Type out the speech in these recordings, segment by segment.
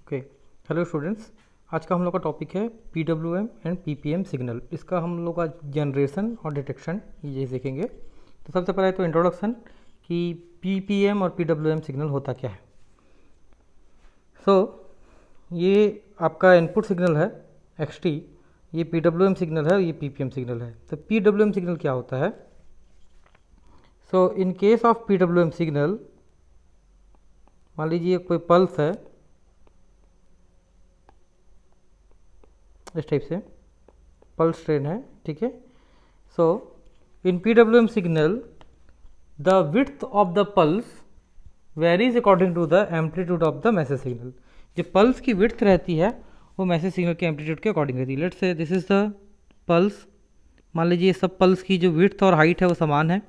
Okay, hello students. आज का हम लोग का टॉपिक है PWM एंड PPM सिग्नल। इसका हम लोग का जनरेशन और डिटेक्शन ये सीखेंगे। तो सबसे पहले तो इंट्रोडक्शन कि PPM और PWM सिग्नल होता क्या है। ये आपका इनपुट सिग्नल है XT, ये PWM सिग्नल है, ये PPM सिग्नल है। तो PWM सिग्नल क्या होता है? In case of PWM signal, मान लीजिए कोई पल्स है इस टाइप से, पल्स ट्रेन है, ठीक है। In PWM signal the width of the pulse varies according to the amplitude of the message signal. जो पल्स की विड्थ रहती है वो मैसेज सिग्नल के एम्पलीट्यूड के अकॉर्डिंग रहती है। Let's say this is the pulse, मान लीजिए सब पल्स की जो विड्थ और हाइट है वो समान है।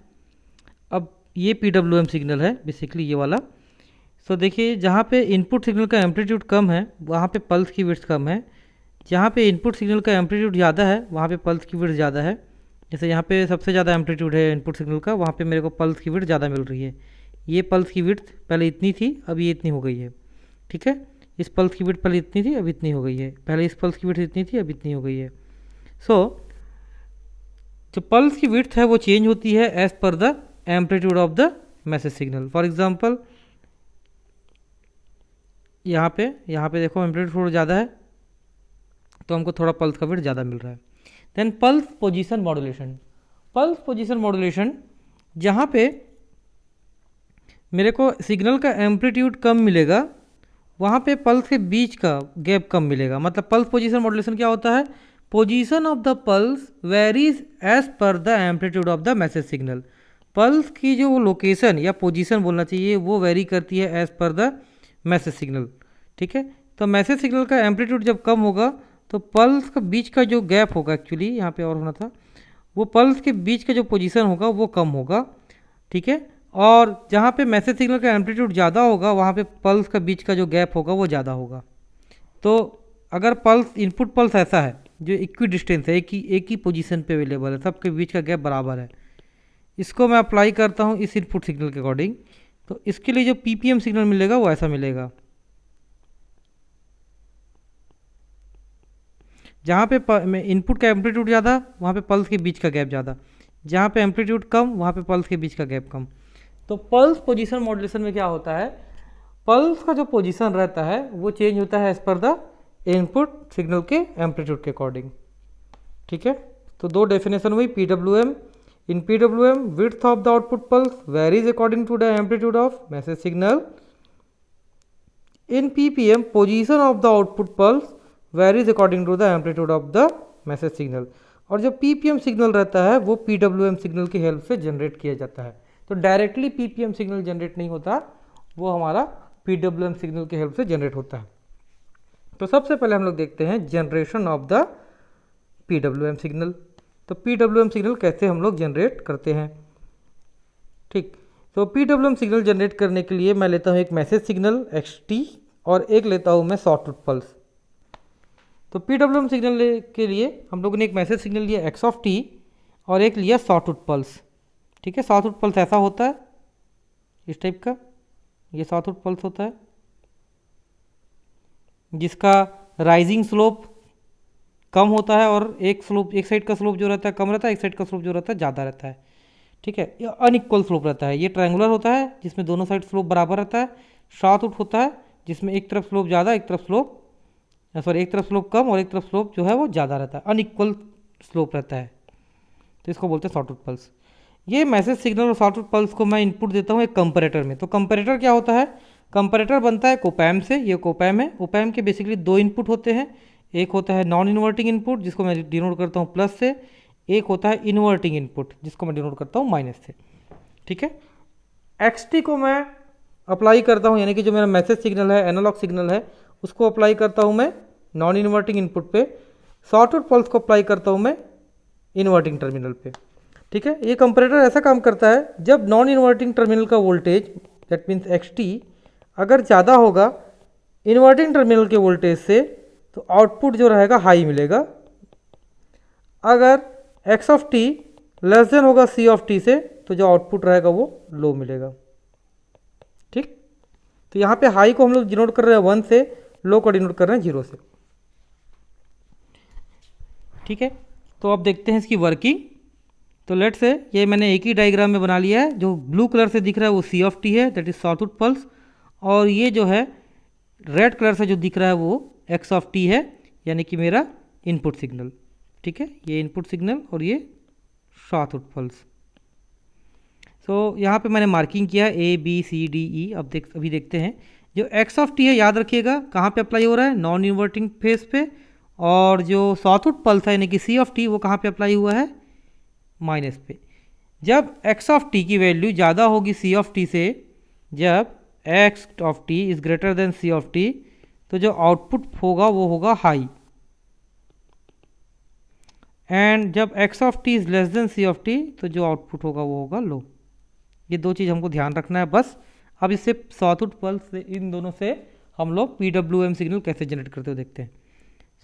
अब ये PWM सिग्नल है बेसिकली ये वाला। देखिए जहाँ पे इनपुट सिग्नल का एम्पलीट्यूड कम है वहाँ पे पल्स की विड्थ कम है, जहाँ पे इनपुट सिग्नल का एम्पलीट्यूड ज़्यादा है वहाँ पे पल्स की विड्थ ज़्यादा है। जैसे यहाँ पे सबसे ज़्यादा एम्पलीट्यूड है इनपुट सिग्नल का, वहाँ पे मेरे को पल्स की विड्थ ज़्यादा मिल रही है। ये पल्स की विड्थ पहले इतनी थी, अब ये इतनी हो गई है, ठीक है। इस पल्स की विड्थ पहले इतनी थी, अब इतनी हो गई है। पहले इस पल्स की विड्थ इतनी थी, अब इतनी हो गई है। जो पल्स की विड्थ है वो चेंज होती है as per the amplitude of the message signal. For example यहाँ पे देखो एम्पलीट्यूड थोड़ा ज़्यादा है तो हमको थोड़ा पल्स का विड्थ ज़्यादा मिल रहा है। देन पल्स पोजीशन मॉड्यूलेशन, जहाँ पे मेरे को सिग्नल का एम्पलीट्यूड कम मिलेगा वहाँ पे पल्स के बीच का गैप कम मिलेगा। मतलब पल्स पोजीशन मॉड्यूलेशन क्या होता है? Position of the pulse varies as per the amplitude of the message signal. Pulse की जो लोकेशन या पोजीशन बोलना चाहिए वो वेरी करती है as per the message signal, ठीक है। तो मैसेज सिग्नल का एम्पलीट्यूड जब कम होगा तो पल्स के बीच का जो गैप होगा, एक्चुअली यहाँ पे और होना था, वो पल्स के बीच का जो पोजीशन होगा वो कम होगा, ठीक है। और जहाँ पे मैसेज सिग्नल का एम्पलीट्यूड ज़्यादा होगा वहाँ पे पल्स का बीच का जो गैप होगा वो ज़्यादा होगा। तो अगर पल्स इनपुट पल्स ऐसा है जो इक्वी डिस्टेंस है, एक ही पोजीशन पे अवेलेबल है, सबके बीच का गैप बराबर है, इसको मैं अप्लाई करता हूँ इस इनपुट सिग्नल के अकॉर्डिंग, तो इसके लिए जो PPM सिग्नल मिलेगा वो ऐसा मिलेगा। जहाँ पे इनपुट का एम्पलीट्यूड ज़्यादा वहाँ पे पल्स के बीच का गैप ज़्यादा, जहाँ पे एम्पलीट्यूड कम वहाँ पे पल्स के बीच का गैप कम। तो पल्स पोजीशन मॉड्यूलेशन में क्या होता है? पल्स का जो पोजीशन रहता है वो चेंज होता है as per the input signal के एम्पलीट्यूड के अकॉर्डिंग, ठीक है। तो दो डेफिनेशन हुई PWM। In PWM width of the output pulse varies according to the amplitude of message signal. In PPM position of the output pulse varies according to the amplitude of the message signal. और जो PPM signal रहता है वो PWM signal की help से generate किया जाता है। तो डायरेक्टली PPM सिग्नल जनरेट नहीं होता, वो हमारा PWM सिग्नल की हेल्प से जनरेट होता है। तो सबसे पहले हम लोग देखते हैं generation of the PWM signal. तो PWM सिग्नल कैसे हम लोग जनरेट करते हैं, ठीक। तो PWM सिग्नल जनरेट करने के लिए मैं लेता हूँ एक मैसेज सिग्नल XT और एक लेता हूँ मैं सॉटूथ पल्स। तो PWM सिग्नल के लिए हम लोगों ने एक मैसेज सिग्नल लिया X और एक लिया सॉटूथ पल्स, ठीक है। सॉटूथ पल्स ऐसा होता है इस टाइप का, ये सॉटूथ पल्स होता है जिसका राइजिंग स्लोप कम होता है और एक साइड का स्लोप जो रहता है कम रहता है, एक साइड का स्लोप जो रहता है ज़्यादा रहता है, ठीक है। ये अनइक्वल स्लोप रहता है। ये ट्रायंगुलर होता है जिसमें दोनों साइड स्लोप बराबर रहता है। सॉटूथ होता है जिसमें एक तरफ स्लोप ज़्यादा, एक तरफ स्लोप कम और एक तरफ स्लोप जो है वो ज़्यादा रहता है, अनइक्वल स्लोप रहता है। तो इसको बोलते हैं सॉटूथ पल्स। ये मैसेज सिग्नल और सॉटूथ पल्स को मैं इनपुट देता हूँ एक कंपैरेटर में। तो कंपैरेटर क्या होता है? कंपैरेटर बनता है कोपैम से। ये कोपैम है। कोपैम के बेसिकली दो इनपुट होते हैं, एक होता है नॉन इन्वर्टिंग इनपुट जिसको मैं डिनोट करता हूँ प्लस से, एक होता है इन्वर्टिंग इनपुट जिसको मैं डिनोट करता हूँ माइनस से, ठीक है। XT को मैं अप्लाई करता हूँ, यानी कि जो मेरा मैसेज सिग्नल है, एनालॉग सिग्नल है, उसको अप्लाई करता हूँ मैं नॉन इन्वर्टिंग इनपुट पे। सॉटूथ पल्स को अप्लाई करता हूँ मैं इन्वर्टिंग टर्मिनल पे, ठीक है। ये कंपैरेटर ऐसा काम करता है, जब नॉन इन्वर्टिंग टर्मिनल का वोल्टेज दैट मीन्स XT अगर ज़्यादा होगा इन्वर्टिंग टर्मिनल के वोल्टेज से तो आउटपुट जो रहेगा हाई मिलेगा। अगर X लेस देन होगा C से तो जो आउटपुट रहेगा वो लो मिलेगा, ठीक। तो यहाँ पे हाई को हम लोग डिनोट कर रहे हैं 1 से, लो को डिनोट कर रहे हैं 0 से। ठीक है, तो अब देखते हैं इसकी वर्किंग। तो लेट से ये मैंने एक ही डायग्राम में बना लिया है। जो ब्लू कलर से दिख रहा है वो सी ऑफ टी है, दैट इज सॉटूथ पल्स, और ये जो है रेड कलर से जो दिख रहा है वो एक्स ऑफ टी है, यानी कि मेरा इनपुट सिग्नल। ठीक है, ये इनपुट सिग्नल और ये सॉटूथ पल्स। सो यहाँ पे मैंने मार्किंग किया A B C D E. अब अभी देखते हैं जो एक्स ऑफ टी है, याद रखिएगा कहाँ पे अप्लाई हो रहा है, नॉन इन्वर्टिंग फेस पे, और जो सॉटूथ पल्स है यानी कि सी ऑफ टी वो कहाँ पे अप्लाई हुआ है, माइनस पे। जब एक्स ऑफ टी की वैल्यू ज़्यादा होगी सी ऑफ टी से, जब X of T is greater than C of T, तो जो आउटपुट होगा वो होगा हाई, एंड जब X of T is less than C of T, तो जो आउटपुट होगा वो होगा लो। ये दो चीज़ हमको ध्यान रखना है बस। अब इससे सॉटूथ पल्स से, इन दोनों से हम लोग PWM सिग्नल कैसे जनरेट करते हो देखते हैं।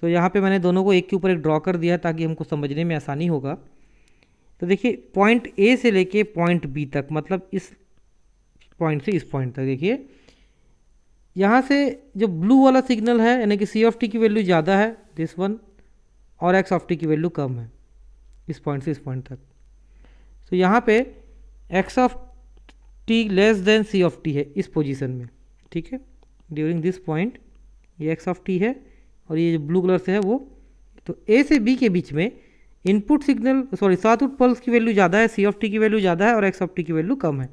सो यहाँ पे मैंने दोनों को एक के ऊपर एक ड्रॉ कर दिया ताकि हमको समझने में आसानी होगा। तो देखिए पॉइंट ए से लेके पॉइंट बी तक, मतलब इस पॉइंट से इस पॉइंट तक, देखिए यहाँ से जो ब्लू वाला सिग्नल है यानी कि सी ऑफ टी की वैल्यू ज़्यादा है, दिस वन, और एक्स ऑफ टी की वैल्यू कम है, इस पॉइंट से इस पॉइंट तक। तो यहाँ पे X of T less than C of T है इस पोजीशन में। ठीक है, ड्यूरिंग दिस पॉइंट ये एक्स ऑफ टी है और ये जो ब्लू कलर से है वो। तो ए से बी के बीच में input signal, sorry sawtooth pulse की वैल्यू ज़्यादा है, सी ऑफ टी की वैल्यू ज़्यादा है और एक्स ऑफ टी की वैल्यू कम है,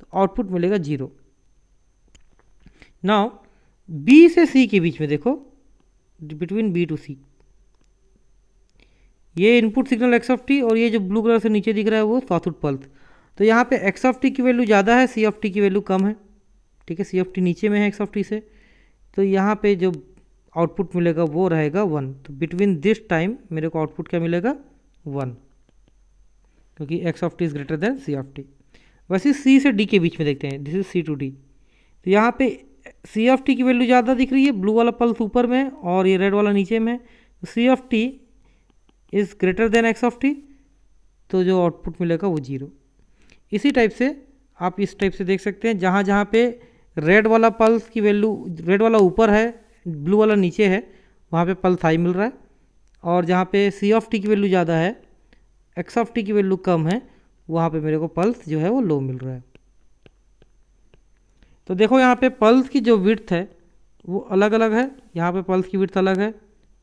तो आउटपुट मिलेगा 0। नाउ बी से सी के बीच में देखो, बिटवीन बी टू सी, ये input signal x of T और ये जो ब्लू कलर से नीचे दिख रहा है वो सॉटूथ पल्स। तो यहाँ पे एक्स ऑफ टी की वैल्यू ज़्यादा है, सी ऑफ टी की वैल्यू कम है। ठीक है, सी ऑफ टी नीचे में है एक्स ऑफ टी से, तो यहाँ पे जो आउटपुट मिलेगा वो रहेगा 1। तो बिटवीन दिस टाइम मेरे को आउटपुट क्या मिलेगा, 1, क्योंकि X of T is greater than C of T. वैसे सी से डी के बीच में देखते हैं, this is C to D. तो यहाँ पे सी ऑफ टी की वैल्यू ज़्यादा दिख रही है, ब्लू वाला पल्स ऊपर में और ये रेड वाला नीचे में। C of T is greater than X of T, तो जो आउटपुट मिलेगा वो 0। इसी टाइप से आप इस टाइप से देख सकते हैं, जहाँ जहाँ पे रेड वाला पल्स की वैल्यू, रेड वाला ऊपर है ब्लू वाला नीचे है, वहाँ पे पल्स हाई मिल रहा है, और जहाँ पे सी ऑफ टी की वैल्यू ज़्यादा है, एक्स ऑफ टी की वैल्यू कम है, वहाँ पे मेरे को पल्स जो है वो लो मिल रहा है। तो देखो यहाँ पे पल्स की जो विड्थ है वो अलग अलग है, यहाँ पे पल्स की विड्थ अलग है,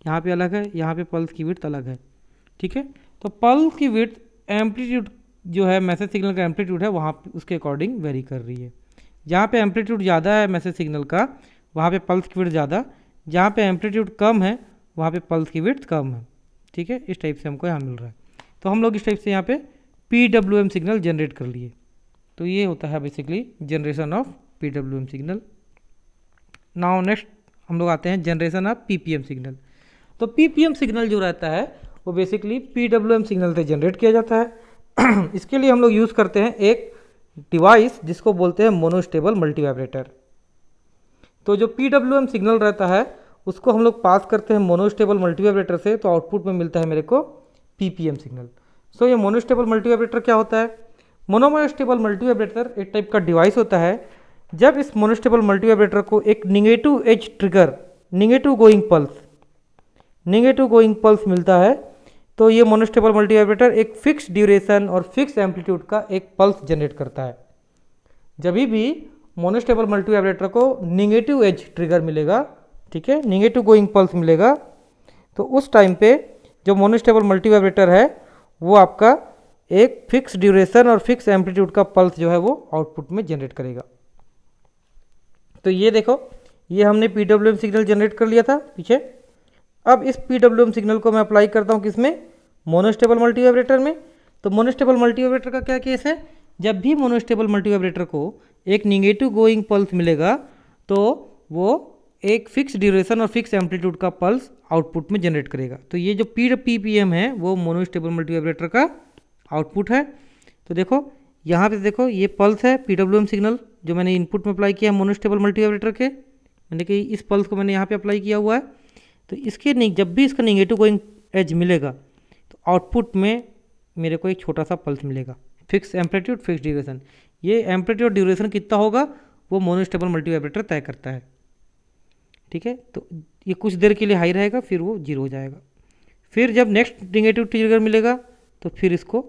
यहाँ पे अलग है, यहाँ पे पल्स की विड्थ अलग है। ठीक है, तो पल्स की विड्थ एम्पलीट्यूड जो है मैसेज सिग्नल का एम्पलीट्यूड है वहाँ पे उसके अकॉर्डिंग वेरी कर रही है। जहाँ पे एम्पलीट्यूड ज़्यादा है मैसेज सिग्नल का, वहाँ पे पल्स की विड्थ ज़्यादा, जहाँ पे एम्पलीट्यूड कम है वहाँ पे पल्स की विड्थ कम है। ठीक है, इस टाइप से हमको यहाँ मिल रहा है। तो हम लोग इस टाइप से यहाँ पे PWM सिग्नल जनरेट कर लिए। तो ये होता है basically generation of PWM signal. Now next हम लोग आते हैं जनरेशन ऑफ PPM सिग्नल। तो PPM सिग्नल जो रहता है वो बेसिकली PWM सिग्नल से जनरेट किया जाता है। इसके लिए हम लोग यूज़ करते हैं एक डिवाइस जिसको बोलते हैं मोनोस्टेबल मल्टीवाइब्रेटर। तो जो PWM सिग्नल रहता है उसको हम लोग पास करते हैं मोनोस्टेबल मल्टीवाइब्रेटर से, तो आउटपुट में मिलता है मेरे को PPM सिग्नल। सो ये मोनोस्टेबल मल्टीवाइब्रेटर क्या होता है, मोनोस्टेबल मल्टीवाइब्रेटर एक टाइप का डिवाइस होता है। जब इस मोनोस्टेबल मल्टीवाइब्रेटर को एक negative edge trigger, negative going pulse मिलता है, तो ये मोनोस्टेबल मल्टीवाइब्रेटर एक फिक्स ड्यूरेशन और फिक्स एम्पलीट्यूड का एक पल्स जनरेट करता है। जब भी मोनोस्टेबल मल्टीवाइब्रेटर को निगेटिव एज ट्रिगर मिलेगा, ठीक है, निगेटिव गोइंग पल्स मिलेगा, तो उस टाइम पे जो मोनोस्टेबल मल्टीवाइब्रेटर है वो आपका एक फिक्स ड्यूरेशन और फिक्स एम्पलीट्यूड का पल्स जो है वो आउटपुट में जनरेट करेगा। तो ये देखो, ये हमने PWM सिग्नल जनरेट कर लिया था पीछे। अब इस PWM सिग्नल को मैं अप्लाई करता हूँ किसमें, मोनोस्टेबल मल्टीवाइब्रेटर में। तो मोनोस्टेबल मल्टीवाइब्रेटर का क्या केस है, जब भी मोनोस्टेबल मल्टीवाइब्रेटर को एक निगेटिव गोइंग पल्स मिलेगा तो वो एक फिक्स ड्यूरेशन और फिक्स एम्पलीट्यूड का पल्स आउटपुट में जनरेट करेगा। तो ये जो PPM है वो मोनोस्टेबल मल्टीवाइब्रेटर का आउटपुट है। तो देखो यहाँ पे देखो, ये पल्स है PWM सिग्नल जो मैंने इनपुट में अप्लाई किया है मोनोस्टेबल मल्टीवाइब्रेटर के, मैंने कि इस पल्स को मैंने यहाँ पे अप्लाई किया हुआ है। तो इसके जब भी इसका निगेटिव गोइंग एज मिलेगा तो आउटपुट में मेरे को एक छोटा सा पल्स मिलेगा, फिक्स एम्पलीट्यूड फिक्स ड्यूरेशन। ये एम्पलीट्यूड ड्यूरेशन कितना होगा वो मोनोस्टेबल मल्टीवाइब्रेटर तय करता है। ठीक है। तो ये कुछ देर के लिए हाई रहेगा, फिर वो जीरो हो जाएगा। फिर जब नेक्स्ट नेगेटिव ट्रिगर मिलेगा तो फिर इसको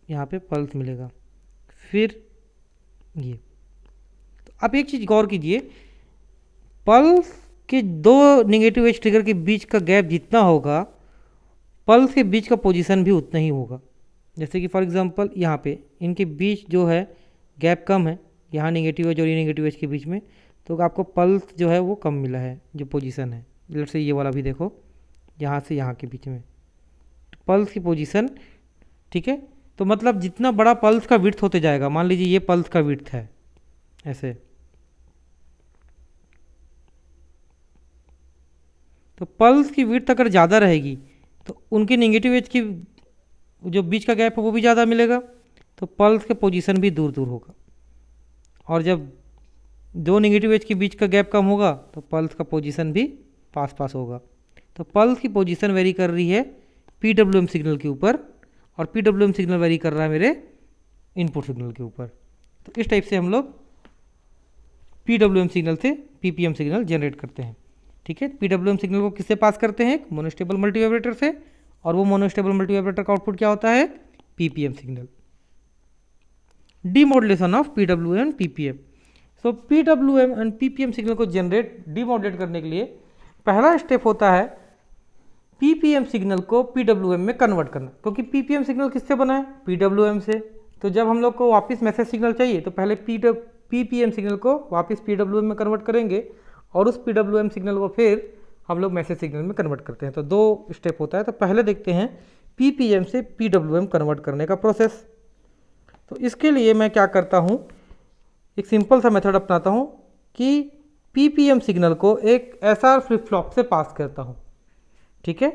यहाँ पे पल्स मिलेगा। फिर ये, तो आप एक चीज़ गौर कीजिए, पल्स के दो नेगेटिव एज ट्रिगर के बीच का गैप जितना होगा, पल्स के बीच का पोजीशन भी उतना ही होगा। जैसे कि फॉर एग्जांपल यहाँ पे इनके बीच जो है गैप कम है, यहाँ नेगेटिव एज और ये नेगेटिव एज के बीच में, तो आपको पल्स जो है वो कम मिला है, जो पोजीशन है। लेट्स से ये वाला भी देखो, यहाँ से यहाँ के बीच में पल्स की पोजीशन, ठीक है। तो मतलब जितना बड़ा पल्स का विड्थ होते जाएगा, मान लीजिए ये पल्स का विड्थ है ऐसे, तो पल्स की विड्थ अगर ज़्यादा रहेगी तो उनके नेगेटिव एज की जो बीच का गैप है वो भी ज़्यादा मिलेगा, तो पल्स के पोजीशन भी दूर दूर होगा। और जब दो नेगेटिव एज के बीच का गैप कम होगा तो पल्स का पोजीशन भी पास पास होगा। तो पल्स की पोजीशन वेरी कर रही है PWM सिग्नल के ऊपर, और PWM सिग्नल वेरी कर रहा है मेरे इनपुट सिग्नल के ऊपर। तो इस टाइप से हम लोग PWM सिग्नल से PPM सिग्नल जनरेट करते हैं, ठीक है। PWM सिग्नल को किससे पास करते हैं? मोनोस्टेबल मल्टीवाइब्रेटर से, और वो मोनोस्टेबल मल्टीवाइब्रेटर का आउटपुट क्या होता है? PPM signal. Demodulation of PWM PPM। So PWM and PPM signal को जनरेट डीमॉड्यूलेट करने के लिए पहला स्टेप होता है PPM सिग्नल को PWM में कन्वर्ट करना, क्योंकि PPM सिग्नल किससे बना है? PWM से। तो जब हम लोग को वापस मैसेज सिग्नल चाहिए तो पहले PPM सिग्नल को वापस PWM में कन्वर्ट करेंगे, और उस PWM सिग्नल को फिर हम लोग मैसेज सिग्नल में कन्वर्ट करते हैं। तो दो स्टेप होता है। तो पहले देखते हैं PPM से PWM कन्वर्ट करने का प्रोसेस। तो इसके लिए मैं क्या करता हूँ, एक सिंपल सा मेथड अपनाता हूँ कि PPM सिग्नल को एक SR फ्लिप फ्लॉप से पास करता हूँ, ठीक है।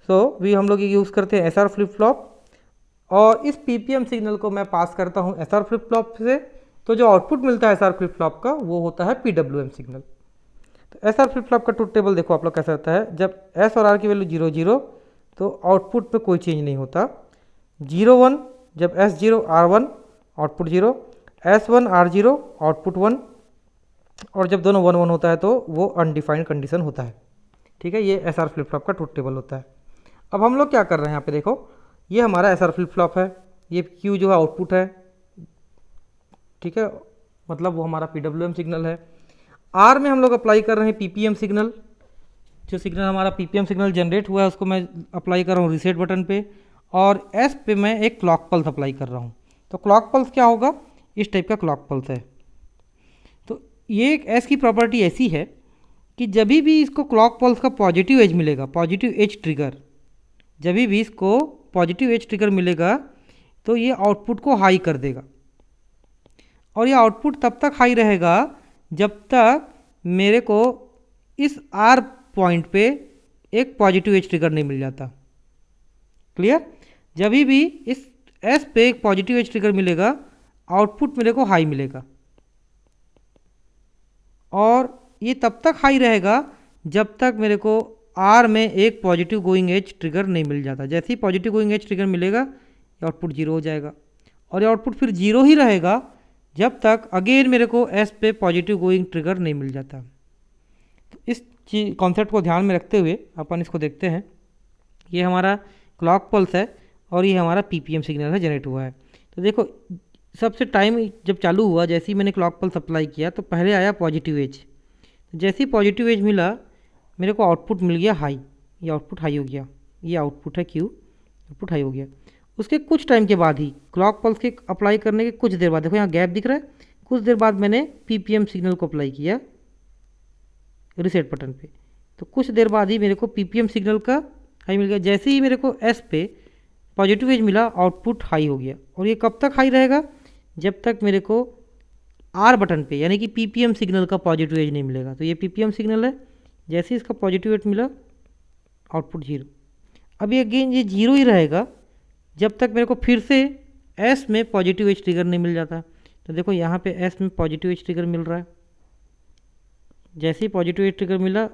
सो भी हम लोग ये यूज़ करते हैं SR फ्लिप फ्लॉप, और इस PPM सिग्नल को मैं पास करता हूँ SR फ्लिप फ्लॉप से। तो जो आउटपुट मिलता है SR फ्लिप फ्लॉप का वो होता है PWM सिग्नल। तो SR फ्लिप फ्लॉप का ट्रुथ टेबल देखो आप लोग कैसा होता है। जब S और R की वैल्यू 0 0 तो आउटपुट में कोई चेंज नहीं होता। 0 1 जब S0 R1 output 0, S1 R0 output 1, और जब दोनों 1 1 होता है तो वो अनडिफाइंड कंडीशन होता है, ठीक है। ये SR फ्लिप फ्लॉप का ट्रुथ टेबल होता है। अब हम लोग क्या कर रहे हैं यहाँ पे देखो, ये हमारा SR फ्लिप फ्लॉप है, ये Q जो है आउटपुट है, ठीक है, मतलब वो हमारा PWM सिग्नल है। R में हम लोग अप्लाई कर रहे हैं PPM सिग्नल। जो सिग्नल हमारा PPM सिग्नल जनरेट हुआ है उसको मैं अप्लाई कर रहा हूँ रीसेट बटन पे, और S पे मैं एक क्लॉक पल्स अप्लाई कर रहा हूँ। तो क्लॉक पल्स क्या होगा? इस टाइप का क्लॉक पल्स है। तो ये एक S की प्रॉपर्टी ऐसी है कि जब भी इसको क्लॉक पल्स का पॉजिटिव एज मिलेगा, पॉजिटिव एज ट्रिगर, जब भी इसको पॉजिटिव एज ट्रिगर मिलेगा तो ये आउटपुट को हाई कर देगा, और ये आउटपुट तब तक हाई रहेगा जब तक मेरे को इस R पॉइंट पे एक पॉजिटिव एज ट्रिगर नहीं मिल जाता। क्लियर? जब भी इस S पे एक पॉजिटिव एज ट्रिगर मिलेगा, आउटपुट मेरे को हाई मिलेगा, और ये तब तक हाई रहेगा जब तक मेरे को R में एक पॉजिटिव गोइंग एज ट्रिगर नहीं मिल जाता। जैसे ही पॉजिटिव गोइंग एज ट्रिगर मिलेगा ये आउटपुट 0 हो जाएगा, और ये आउटपुट फिर 0 ही रहेगा जब तक अगेन मेरे को S पे पॉजिटिव गोइंग ट्रिगर नहीं मिल जाता। तो इस चीज कॉन्सेप्ट को ध्यान में रखते हुए अपन इसको देखते हैं। ये हमारा क्लॉक पल्स है और ये हमारा PPM सिग्नल है, जनरेट हुआ है। तो देखो सबसे टाइम जब चालू हुआ, जैसे ही मैंने क्लॉक पल्स अप्लाई किया तो पहले आया पॉजिटिव एज। जैसे ही पॉजिटिव एज मिला मेरे को आउटपुट मिल गया हाई, ये आउटपुट हाई हो गया, ये आउटपुट है Q, आउटपुट हाई हो गया। उसके कुछ टाइम के बाद ही क्लॉक पल्स के अप्लाई करने के कुछ देर बाद, देखो यहाँ गैप दिख रहा है, कुछ देर बाद मैंने PPM सिग्नल को अप्लाई किया रीसेट बटन पे, तो कुछ देर बाद ही मेरे को PPM सिग्नल का हाई मिल गया। जैसे ही मेरे को S पे पॉजिटिव एज मिला आउटपुट हाई हो गया, और ये कब तक हाई रहेगा? जब तक मेरे को R बटन पे यानी कि PPM सिग्नल का पॉजिटिव एज नहीं मिलेगा। तो ये PPM सिग्नल है, जैसे ही इसका पॉजिटिव एज मिला आउटपुट 0। अभी अगेन ये 0 ही रहेगा जब तक मेरे को फिर से S में पॉजिटिव एज ट्रिगर नहीं मिल जाता। तो देखो यहाँ पे S में पॉजिटिव एज ट्रिगर मिल रहा है, जैसे ही पॉजिटिव एज ट्रिगर मिला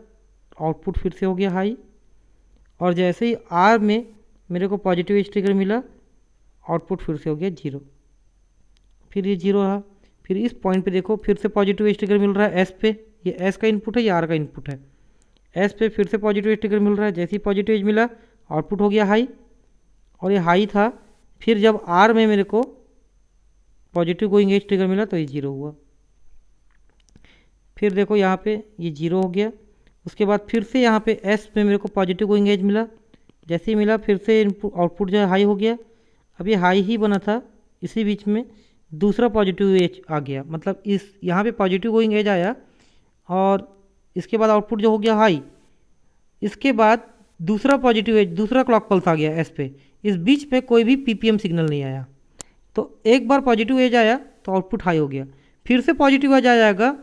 आउटपुट फिर से हो गया हाई, और जैसे ही R में मेरे को पॉजिटिव एज ट्रिगर मिला आउटपुट फिर से हो गया 0, फिर ये 0 रहा। फिर इस पॉइंट पे देखो फिर से पॉजिटिव एज ट्रिगर मिल रहा है S पे, ये एस का इनपुट है, ये आर का इनपुट है। एस पे फिर से पॉजिटिव एज ट्रिगर मिल रहा है, जैसे ही पॉजिटिव एज मिला आउटपुट हो गया हाई, और ये हाई था। फिर जब आर में मेरे को पॉजिटिव गोइंग एज ट्रिगर मिला तो ये जीरो हुआ। फिर देखो यहाँ पे ये जीरो हो गया। उसके बाद फिर से यहाँ पे एस में मेरे को पॉजिटिव गोइंग एज मिला, जैसे ही मिला फिर से इनपुट आउटपुट जो है हाई हो गया। अब ये हाई ही बना था, इसी बीच में दूसरा पॉजिटिव एज आ गया, मतलब इस यहाँ पे पॉजिटिव गोइंग एज आया और इसके बाद आउटपुट जो हो गया हाई। इसके बाद दूसरा पॉजिटिव एज, दूसरा क्लॉक पल्स आ गया एस पे। इस बीच में कोई भी पीपीएम सिग्नल नहीं आया। तो एक बार पॉजिटिव एज आया तो आउटपुट हाई हो गया, फिर से पॉजिटिव एज आ जाएगा,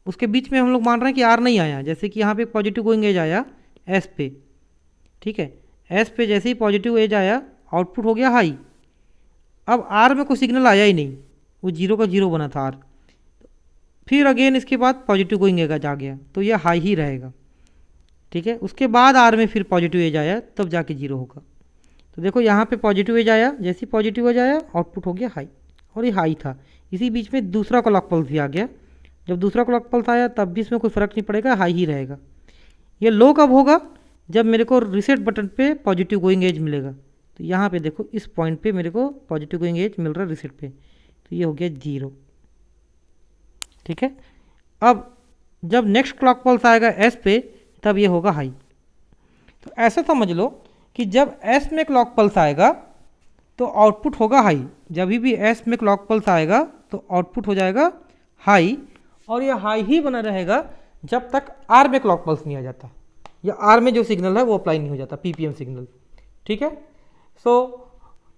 उसके बीच में हम लोग मान रहे हैं कि आर नहीं आया। जैसे कि यहाँ पे पॉजिटिव गोइंग एज आया एस पे, ठीक है, एस पे जैसे ही पॉजिटिव एज आया आउटपुट हो गया हाई। अब आर में कोई सिग्नल आया ही नहीं, वो जीरो का जीरो बना था आर। फिर अगेन इसके बाद पॉजिटिव गोइंग एज आ गया, तो ये हाई ही रहेगा, ठीक है। उसके बाद आर में फिर पॉजिटिव एज आया तब जाके जीरो होगा। तो देखो यहाँ पे पॉजिटिव एज आया, जैसे ही पॉजिटिव एज आया आउटपुट हो गया हाई, और ये हाई था। इसी बीच में दूसरा क्लॉक पल्स भी आ गया। जब दूसरा क्लॉक पल्स आया तब भी इसमें कोई फ़र्क नहीं पड़ेगा, हाई ही रहेगा। ये लो कब होगा? जब मेरे को रीसेट बटन पे पॉजिटिव गोइंग एज मिलेगा। तो यहाँ पे देखो इस पॉइंट पे मेरे को पॉजिटिव गोइंग एज मिल रहा है रीसेट पे, तो ये हो गया जीरो, ठीक है। अब जब नेक्स्ट क्लॉक पल्स आएगा एस पे तब ये होगा हाई। तो ऐसा समझ लो कि जब एस में क्लॉक पल्स आएगा तो आउटपुट होगा हाई। जब भी एस में क्लॉक पल्स आएगा तो आउटपुट हो जाएगा हाई, और ये हाई ही बना रहेगा जब तक आर में क्लॉक पल्स नहीं आ जाता, या आर में जो सिग्नल है वो अप्लाई नहीं हो जाता, पीपीएम सिग्नल, ठीक है। सो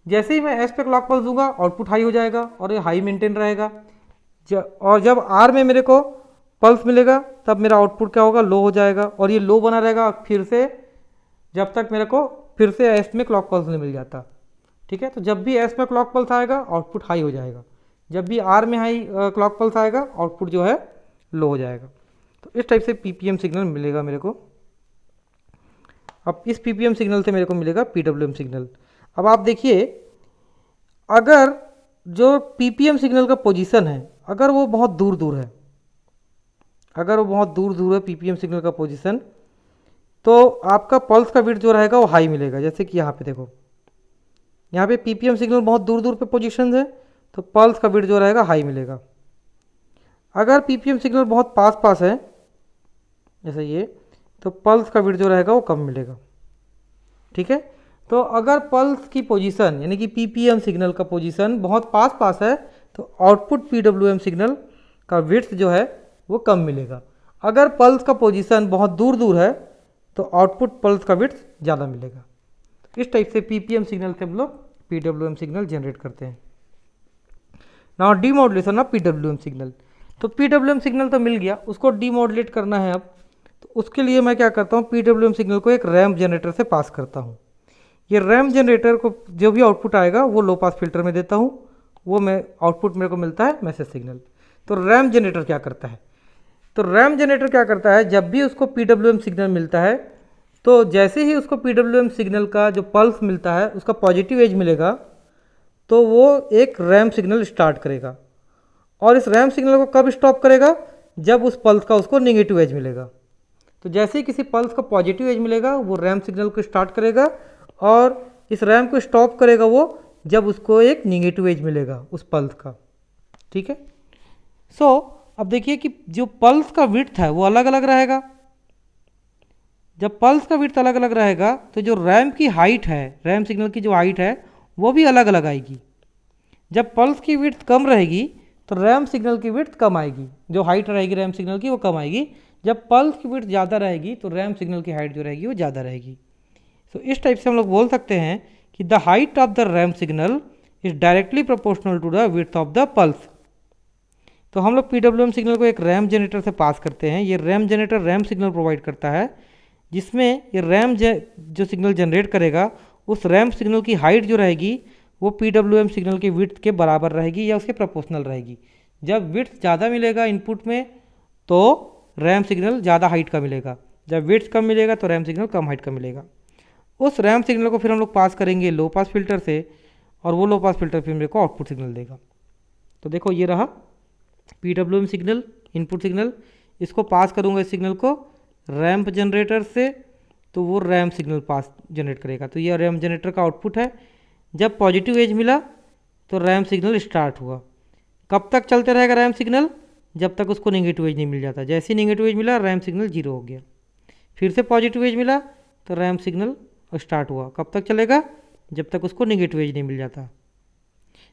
जैसे ही मैं एस पे क्लॉक पल्स दूंगा आउटपुट हाई हो जाएगा और ये हाई मेंटेन रहेगा। और जब आर में मेरे को पल्स मिलेगा तब मेरा आउटपुट क्या होगा? लो हो जाएगा, और ये लो बना रहेगा फिर से जब तक मेरे को फिर से एस में क्लॉक पल्स नहीं मिल जाता, ठीक है। तो जब भी एस में क्लॉक पल्स आएगा आउटपुट हाई हो जाएगा, जब भी आर में हाई क्लॉक पल्स आएगा आउटपुट जो है लो हो जाएगा। तो इस टाइप से पीपीएम सिग्नल मिलेगा मेरे को। अब इस पीपीएम सिग्नल से मेरे को मिलेगा पीडब्ल्यूएम सिग्नल। अब आप देखिए, अगर जो पीपीएम सिग्नल का पोजीशन है अगर वो बहुत दूर दूर है, अगर वो बहुत दूर दूर है पीपीएम सिग्नल का पोजीशन, तो आपका पल्स का विड्थ जो रहेगा वो हाई मिलेगा। जैसे कि यहाँ पे देखो, यहाँ पे पीपीएम सिग्नल बहुत दूर दूर पे पोजीशन है तो पल्स का विड्थ जो रहेगा हाई मिलेगा। अगर पीपीएम सिग्नल बहुत पास पास है जैसे ये, तो पल्स का विड्थ जो रहेगा वो कम मिलेगा, ठीक है। तो अगर पल्स की पोजीशन यानी कि पीपीएम सिग्नल का पोजीशन बहुत पास पास है तो आउटपुट पीडब्ल्यूएम सिग्नल का विड्थ जो है वो कम मिलेगा। अगर पल्स का पोजीशन बहुत दूर दूर है तो आउटपुट पल्स का विड्थ ज़्यादा मिलेगा। इस टाइप से पीपीएम सिग्नल से हम लोग पीडब्ल्यूएम सिग्नल जनरेट करते हैं। Now demodulation of PWM signal. तो पीडब्ल्यूएम सिग्नल तो मिल गया, उसको डीमॉड्यूलेट करना है। अब तो उसके लिए मैं क्या करता हूँ, पीडब्ल्यूएम सिग्नल को एक रैम्प जनरेटर से पास करता हूँ। ये रैम्प जनरेटर को जो भी आउटपुट आएगा वो लो पास फिल्टर में देता हूँ, वो मैं आउटपुट मेरे को मिलता है मैसेज सिग्नल। तो रैम्प जनरेटर क्या करता है? तो रैम्प जनरेटर क्या करता है, जब भी उसको पीडब्ल्यूएम सिग्नल मिलता है तो जैसे ही उसको पीडब्ल्यूएम सिग्नल का जो पल्स मिलता है उसका पॉजिटिव एज मिलेगा तो वो एक रैम्प सिग्नल स्टार्ट करेगा। और इस रैम्प सिग्नल को कब स्टॉप करेगा? जब उस पल्स का उसको नेगेटिव एज मिलेगा। तो जैसे ही किसी पल्स का पॉजिटिव एज मिलेगा वो रैम्प सिग्नल को स्टार्ट करेगा, और इस रैम्प को स्टॉप करेगा वो जब उसको एक नेगेटिव एज मिलेगा उस पल्स का, ठीक है। सो अब देखिए कि जो पल्स का विड्थ है वो अलग अलग रहेगा। जब पल्स का विड्थ अलग अलग रहेगा तो जो रैम्प की हाइट है, रैम्प सिग्नल की जो हाइट है वो भी अलग अलग आएगी। जब पल्स की विड्थ कम रहेगी तो रैम्प सिग्नल की विड्थ कम आएगी, जो हाइट रहेगी रैम्प सिग्नल की वो कम आएगी। जब पल्स की विड्थ ज़्यादा रहेगी तो रैम्प सिग्नल की हाइट जो रहेगी वो ज़्यादा रहेगी। सो इस टाइप से हम लोग बोल सकते हैं कि the height of the ramp signal is directly proportional to the width of the pulse. तो हम लोग पीडब्ल्यूएम सिग्नल को एक रैम्प जनरेटर से पास करते हैं। ये ramp generator ramp signal provide करता है, जिसमें ये रैम्प जो सिग्नल जनरेट करेगा उस रैम्प सिग्नल की हाइट जो रहेगी वो पीडब्ल्यूएम सिग्नल की विड्थ के बराबर रहेगी या उसके प्रोपोर्शनल रहेगी। जब विड्थ ज़्यादा मिलेगा इनपुट में तो रैम्प सिग्नल ज़्यादा हाइट का मिलेगा, जब विड्थ कम मिलेगा तो रैम्प सिग्नल कम हाइट का मिलेगा। उस रैम्प सिग्नल को फिर हम लोग पास करेंगे लो पास फिल्टर से, और वो लो पास फिल्टर फिर मेरे को आउटपुट सिग्नल देगा। तो देखो ये रहा पीडब्ल्यूएम सिग्नल, इनपुट सिग्नल। इसको पास करूँगा इस सिग्नल को रैंप जनरेटर से, तो वो रैंप सिग्नल पास जनरेट करेगा। तो ये रैंप जनरेटर का आउटपुट है। जब पॉजिटिव एज मिला तो रैंप सिग्नल स्टार्ट हुआ। कब तक चलते रहेगा रैंप सिग्नल? जब तक उसको नेगेटिव एज नहीं मिल जाता। जैसे ही नेगेटिव एज मिला रैंप सिग्नल जीरो हो गया। फिर से पॉजिटिव एज मिला तो रैंप सिग्नल स्टार्ट हुआ। कब तक चलेगा? जब तक उसको नेगेटिव एज नहीं मिल जाता।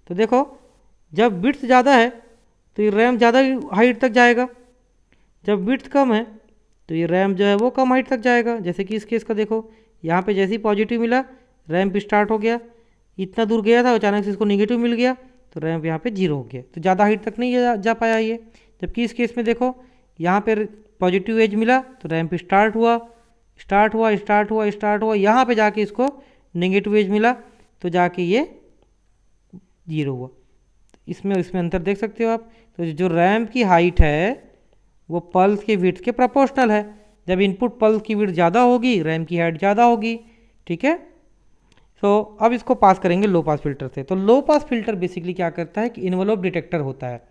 तो देखो, जब बिट्स ज़्यादा है तो ये रैम ज़्यादा हाइट तक जाएगा, जब बिट्स कम है तो ये रैम जो है वो कम हाइट तक जाएगा। जैसे कि इस केस का देखो, यहाँ पे जैसे ही पॉजिटिव मिला रैम्प स्टार्ट हो गया, इतना दूर गया था, अचानक से इसको नेगेटिव मिल गया तो रैम्प यहाँ पे जीरो हो गया, तो ज़्यादा हाइट तक नहीं जा पाया ये। जबकि इस केस में देखो, यहाँ पे पॉजिटिव एज मिला तो रैम्प स्टार्ट हुआ, स्टार्ट हुआ, स्टार्ट हुआ, स्टार्ट हुआ, यहाँ पे जाके इसको नेगेटिव एज मिला तो जाके ये जीरो हुआ। इसमें अंतर देख सकते हो आप। तो जो रैम्प की हाइट है वो पल्स के विड्थ के प्रोपोर्शनल है। जब इनपुट पल्स की विड्थ ज़्यादा होगी रैम्प की हाइट ज़्यादा होगी, ठीक है। तो अब इसको पास करेंगे लो पास फिल्टर से। तो लो पास फिल्टर बेसिकली क्या करता है कि इन्वेलोप डिटेक्टर होता है।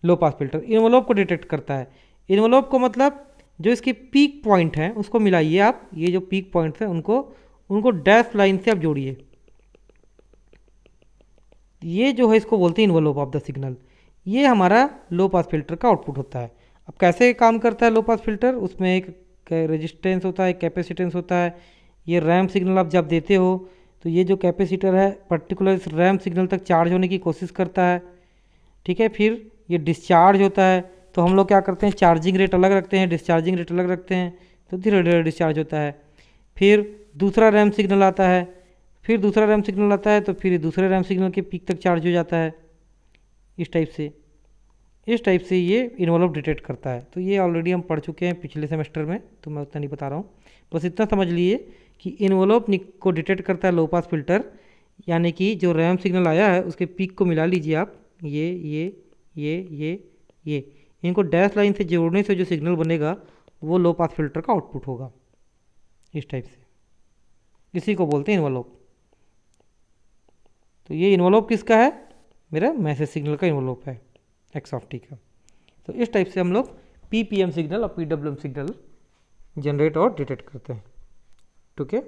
लो पास फिल्टर इन्वेलोप को डिटेक्ट करता है। इन्वेलोप को मतलब जो इसके पीक पॉइंट हैं उसको मिलाइए आप, ये जो पीक पॉइंट्स हैं उनको डैश लाइन से आप जोड़िए। ये जो है इसको बोलते हैं इन्वेलोप ऑफ द सिग्नल। ये हमारा लो पास फिल्टर का आउटपुट होता है। अब कैसे काम करता है लो पास फिल्टर? उसमें एक रेजिस्टेंस होता है, एक कैपेसिटेंस होता है। ये रैम्प सिग्नल आप जब देते हो तो ये जो कैपेसिटर है पर्टिकुलर इस रैम्प सिग्नल तक चार्ज होने की कोशिश करता है, ठीक है। फिर ये डिस्चार्ज होता है, तो हम लोग क्या करते हैं, चार्जिंग रेट अलग रखते हैं, डिस्चार्जिंग रेट अलग रखते हैं, तो धीरे धीरे डिस्चार्ज होता है। फिर दूसरा रैम्प सिग्नल आता है, फिर दूसरा रैम्प सिग्नल आता है, तो फिर दूसरे रैम्प सिग्नल के पीक तक चार्ज हो जाता है। इस टाइप से ये इन्वेलोप डिटेक्ट करता है। तो ये ऑलरेडी हम पढ़ चुके हैं पिछले सेमेस्टर में, तो मैं उतना नहीं बता रहा हूँ। बस इतना समझ लिए कि इन्वेलोप को डिटेक्ट करता है लो पास फिल्टर, यानी कि जो रैम्प सिग्नल आया है उसके पीक को मिला लीजिए आप, ये इनको डैश लाइन से जोड़ने से जो सिग्नल बनेगा वो लो पास फिल्टर का आउटपुट होगा। इस टाइप से, इसी को बोलते हैं इन्वेलोप। तो ये इन्वेलोप किसका है? मेरा मैसेज सिग्नल का इन्वेलोप है, एक्स ऑफ टी का। तो इस टाइप से हम लोग पीपीएम सिग्नल और पीडब्ल्यूएम सिग्नल जनरेट और डिटेक्ट करते हैं, ठीक है।